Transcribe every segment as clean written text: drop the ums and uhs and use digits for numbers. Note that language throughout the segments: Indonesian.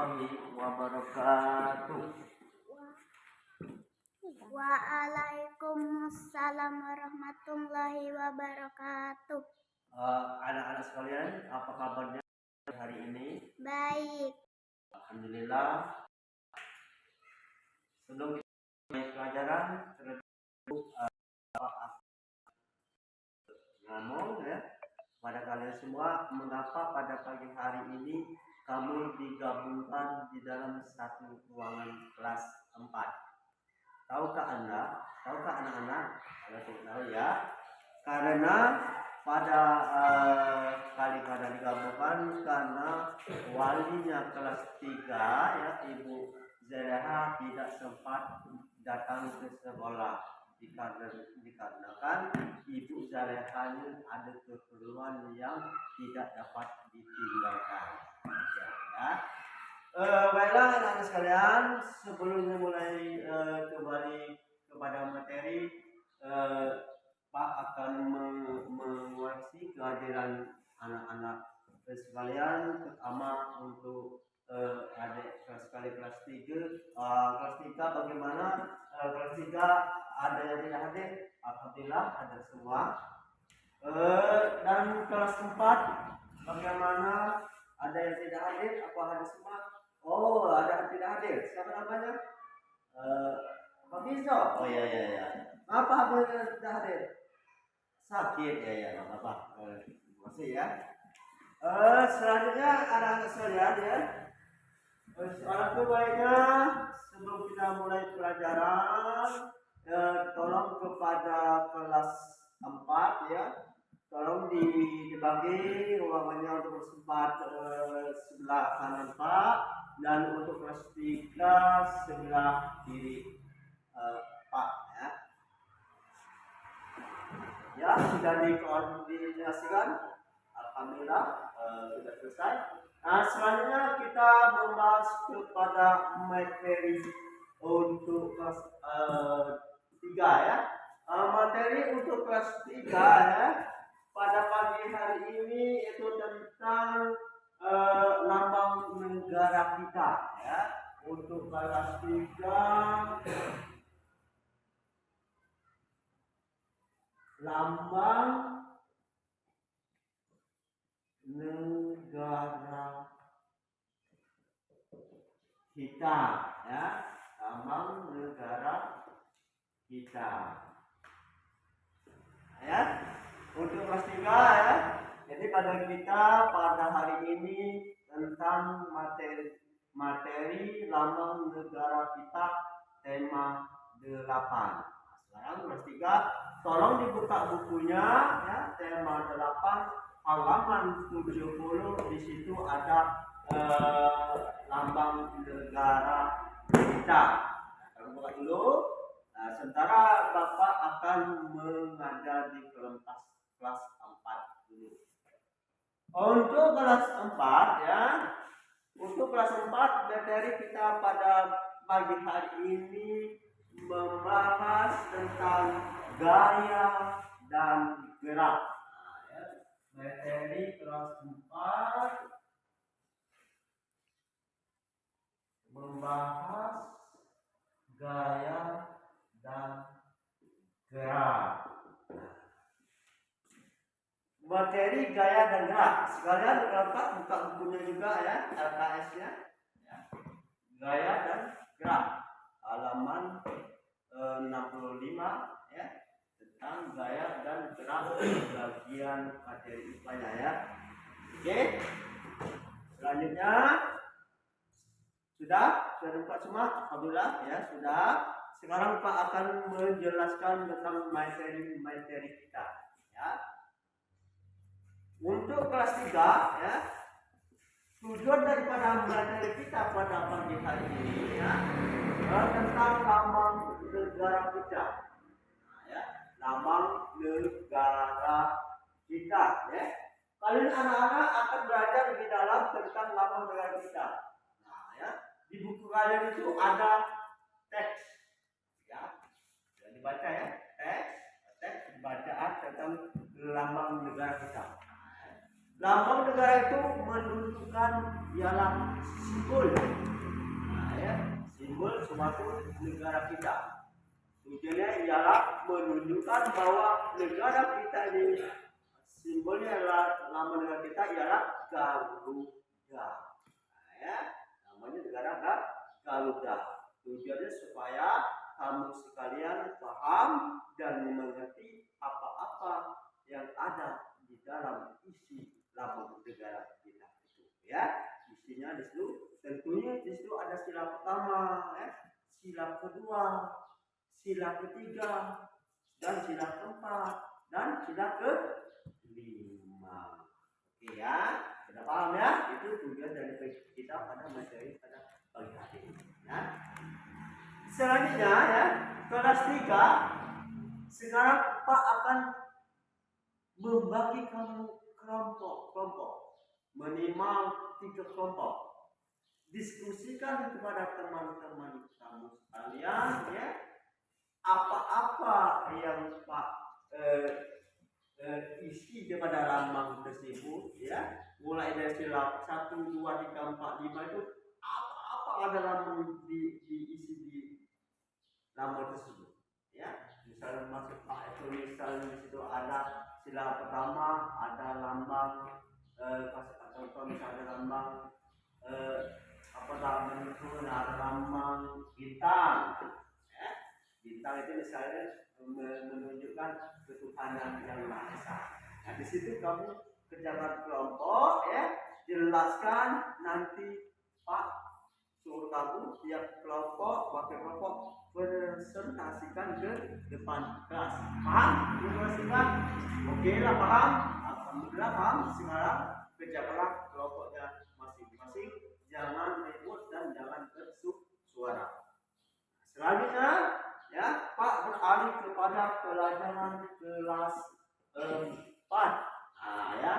warahmatullahi wabarakatuh. Waalaikumsalam warahmatullahi wabarakatuh. Anak-anak sekalian, apa kabarnya hari ini? Baik. Alhamdulillah. Sebelum kita mulai pelajaran, ngomong ya pada kalian semua, mengapa pada pagi hari ini kamu digabungkan di dalam satu ruangan kelas 4? Tahukah anak-anak? Kalau tidak tahu ya, karena pada kali digabungkan karena walinya kelas 3 ya, Ibu Zaleha tidak sempat datang ke sekolah dikarenakan Ibu Zalehanya ada keperluan yang tidak dapat ditinggalkan ya. Baiklah anak-anak sekalian, sebelum mulai kembali kepada materi, Pak akan menguasai kehadiran anak-anak sekalian, terutama untuk adik kelas 3. Kelas 3 bagaimana? Kelas 3 ada yang tidak hadir? Alhamdulillah ada semua. Dan kelas 4 bagaimana? Ada yang tidak hadir? Apa hadir semua? Oh, ada yang tidak hadir. Siapa namanya? Pak Bizo. Oh iya. Apa tidak hadir? Sakit ya, nggak apa-apa. Terima kasih ya. Selanjutnya anak-anak sekalian ya. Alangkah baiknya sebelum kita mulai pelajaran, tolong kepada kelas 4 ya, tolong dibagi ruangannya untuk bersempat sebelah kanan Pak, dan untuk kelas 3 sebelah kiri Pak ya. Ya, sudah dikoordinasikan. Alhamdulillah sudah selesai. Nah, selanjutnya kita membahas kepada materi untuk kelas 3 ya. Materi untuk kelas 3 ya, pada pagi hari ini itu tentang lambang negara kita ya. Untuk kelas 3 lambang negara kita ya, lambang negara kita ya. Untuk kelas 3 ya, jadi pada hari ini tentang materi lambang negara kita, tema 8. Sekarang kelas 3 tolong dibuka bukunya ya, tema 8 halaman 70. Di situ ada lambang negara kita. Kita buka dulu. Nah, sementara Bapak akan mengajar di kelas 4 dulu. Untuk kelas 4 ya. Untuk kelas 4 materi kita pada pagi hari ini membahas tentang gaya dan gerak. Nah, ya. Materi kelas 4 membahas gaya dan gerak. Materi gaya dan gerak. Sekalian Bapak buka bukunya juga ya, LKS-nya. Ya. Gaya dan gerak. Halaman 65 ya, tentang gaya dan gerak bagian materi IPA-nya ya. Oke. Selanjutnya sudah buka semua? Alhamdulillah ya, sudah. Sekarang Pak akan menjelaskan tentang materi kita ya. Untuk kelas 3 ya, tujuan daripada materi kita pada pagi hari ini ya, tentang lambang negara kita. Nah, ya, lambang negara kita ya. Kalian anak-anak akan belajar lebih dalam tentang lambang negara kita. Nah, ya, di buku kalian itu ada teks ya. Sudah dibaca ya, teks bacaan tentang lambang negara kita. Lambang negara itu menunjukkan ialah simbol, nah, ya, simbol suatu negara kita. Tujuannya ialah menunjukkan bahwa negara kita ini simbolnya adalah nama negara kita ialah Garuda. Nah, ya, namanya negara Garuda. Tujuannya supaya kamu sekalian paham dan mengerti apa-apa yang ada di dalam isi lambang negara kita itu, ya. Isinya di situ, tentunya di situ ada sila pertama, ya, sila kedua, sila ketiga, dan sila keempat, dan sila kelima. Oke ya, sudah paham ya? Itu tujuan dari kita pada materi pada pagi hari ini. Ya. Selanjutnya ya, kelas 3. Sekarang Pak akan membagi kamu kelompok-kelompok, minimal 3 kelompok. Diskusikan kepada teman-teman kamu sekalian, ya, apa-apa yang Pak isi daripada lambang tersebut, ya, mulai dari sila 1, 2, 3, 4, 5 itu apa-apa ada lambang diisi di lambang tersebut, ya. Misalnya masuk Pak itu, misalnya di situ ada sila pertama, ada lambang atau misalnya lambang apa lambang itu, ada lambang bintang, ya. Bintang itu misalnya menunjukkan ketuhanan yang Maha Esa. Nah, di situ kamu kerjakan kelompok, ya, jelaskan, nanti Pak suruh kamu tiap kelompok, wakil kelompok presentasikan ke depan kelas. Paham? Presentasikan? Oke lah, paham? Alhamdulillah paham. Sekarang kerjakanlah kelompoknya masing-masing. Jangan ribut dan jangan bersuara. Selanjutnya, ya, Pak beralih kepada pelajaran kelas 4. Nah, ya,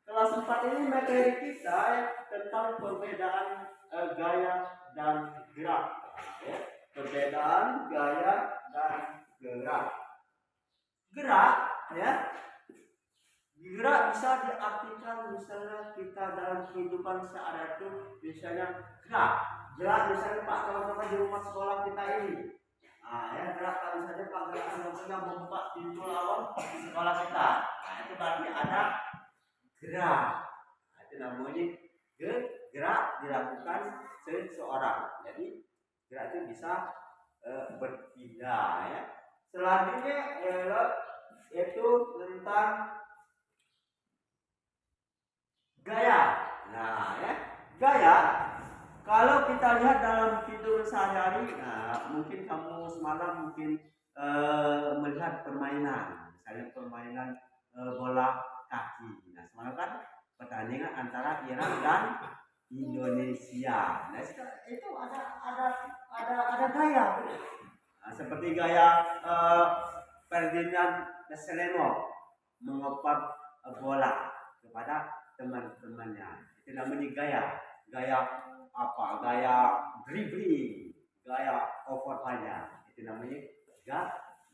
kelas 4 ini materi kita, ya, tentang perbedaan gaya dan gerak. Nah, ya, perbedaan gaya dan gerak. Gerak, ya, gerak bisa diartikan misalnya kita dalam kehidupan sehari-hari itu, misalnya gerak misalnya Pak, teman-teman di rumah sekolah kita ini. Nah, ya, gerak misalnya Pak, gerakan membuka pintu lawang di sekolah kita. Nah, itu berarti ada gerak. Nah, itu namanya gerak dilakukan seseorang. Jadi gerak itu bisa berpindah, ya. Selanjutnya yaitu tentang gaya. Nah, ya, gaya kalau kita lihat dalam tidur sehari-hari, nah, mungkin kamu semalam mungkin melihat permainan, misalnya permainan bola kaki. Nah, semalam kan pertandingan antara Irak dan Indonesia. Nah, itu ada gaya. Nah, seperti gaya Ferdinand Seleno mengumpat bola kepada teman-temannya. Itu namanya gaya. Gaya apa? Gaya dribbling, gaya overhand. Itu namanya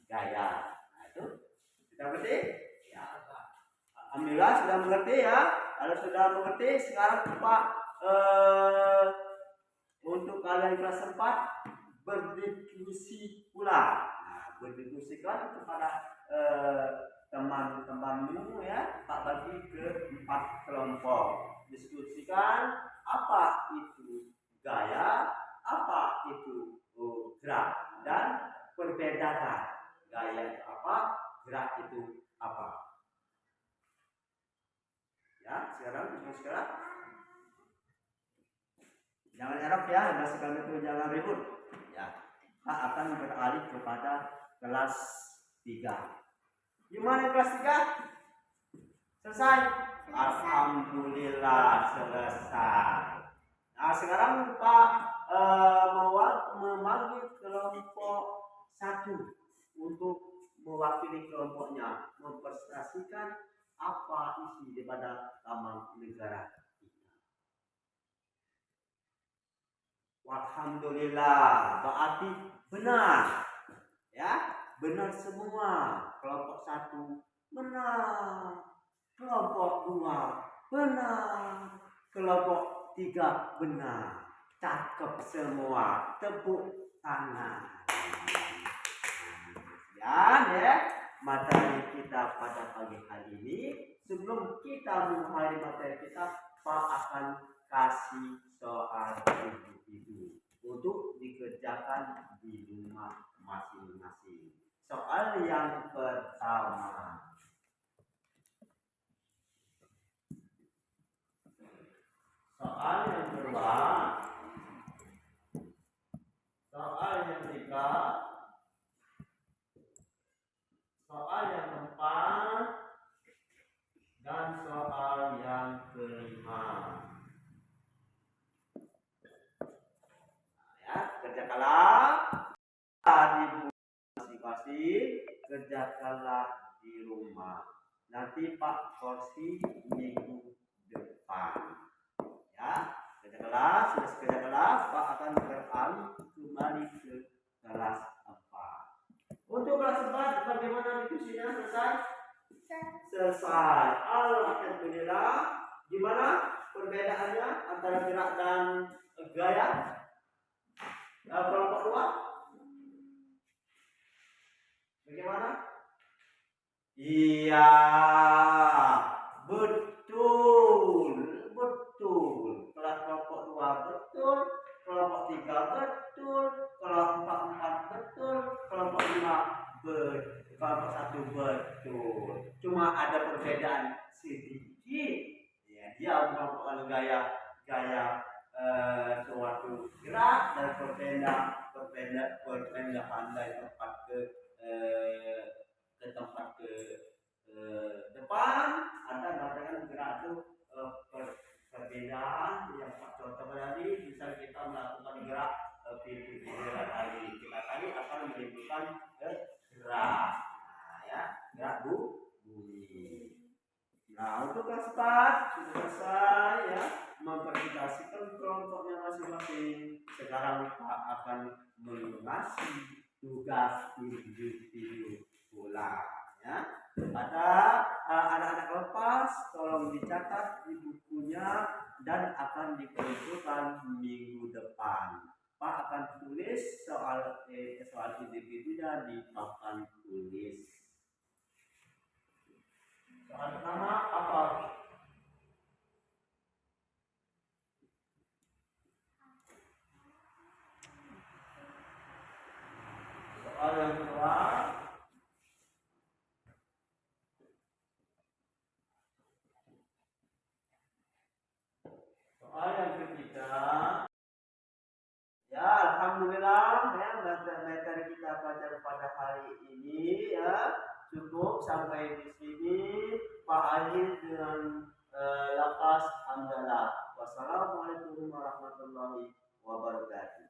gaya. Nah, itu kita mengerti? Ya. Alhamdulillah sudah mengerti, ya. Kalau sudah mengerti, sekarang Pak untuk kalian kelas 4 berdiskusi pula. Nah, berdiskusikan kepada teman-temanmu, ya. Pak bagi ke 4 kelompok. Diskusikan apa itu gaya, apa itu gerak, dan perbedaan gaya itu apa, gerak itu apa. Ya, sekarang jangan erok, ya, berdasarkan itu jangan ribut, ya. Pak akan beralih kepada kelas 3. Gimana kelas 3? Selesai? Alhamdulillah selesai. Nah, sekarang Pak memanggil kelompok 1 untuk mewakili kelompoknya, mempresentasikan apa isi daripada lambang negara kita. Alhamdulillah, berarti benar, ya, benar semua. Kelompok 1 benar, kelompok 2 Benar. Kelompok 3 benar. Cakep semua. Tepuk tangan. Ya, materi kita pada pagi hari ini. Sebelum kita mengakhiri materi kita, Pak akan kasih soal individu untuk dikerjakan di rumah masing-masing. Soal yang pertama. Soal yang kedua. Soal yang ketiga. Soal yang keempat. Dan soal yang kelima. Ya, kerjakanlah di masing-masing, kerjakanlah di rumah. Nanti Pak kursi minggu depan. Ya, kerjakanlah, sudah kerjakanlah, Pak akan beralih kembali ke kelas 4. Untuk kelas 4 bagaimana diskusinya? Selesai? Selesai. Alhamdulillah. Gimana perbedaannya antara gerak dan gaya? Kelompok 2? Bagaimana? Iya, betul. Kelas kelompok 2 betul, kelompok 3 betul, kelompok 4 betul, kelompok 5 betul, kelompok 1 betul. Cuma ada perbedaan sedikit. Ya, dia merupakan gaya suatu gerak dan perpindahan dari tempat ke depan. Anda mengatakan gerak itu perbedaan yang contoh tadi, misal kita melakukan gerak pintu tadi, kita tadi akan menimbulkan gerak, ya, gerak bunyi. Nah, untuk kelas 4 sudah selesai, ya, mempresentasikan kelompoknya masing-masing. Sekarang Pak akan mengasih tugas individu pula, ya. Ada anak-anak lepas, tolong dicatat di bukunya dan akan dikumpulkan minggu depan. Pak akan tulis soal individunya di papan tulis. Soal pertama apa? Soal yang kedua. Soal yang ketiga. Ya, alhamdulillah, ya, materi kita pada hari ini, ya, cukup sampai di sini. Pak Aziz dengan lapas hamdalah. Wassalamualaikum warahmatullahi wabarakatuh.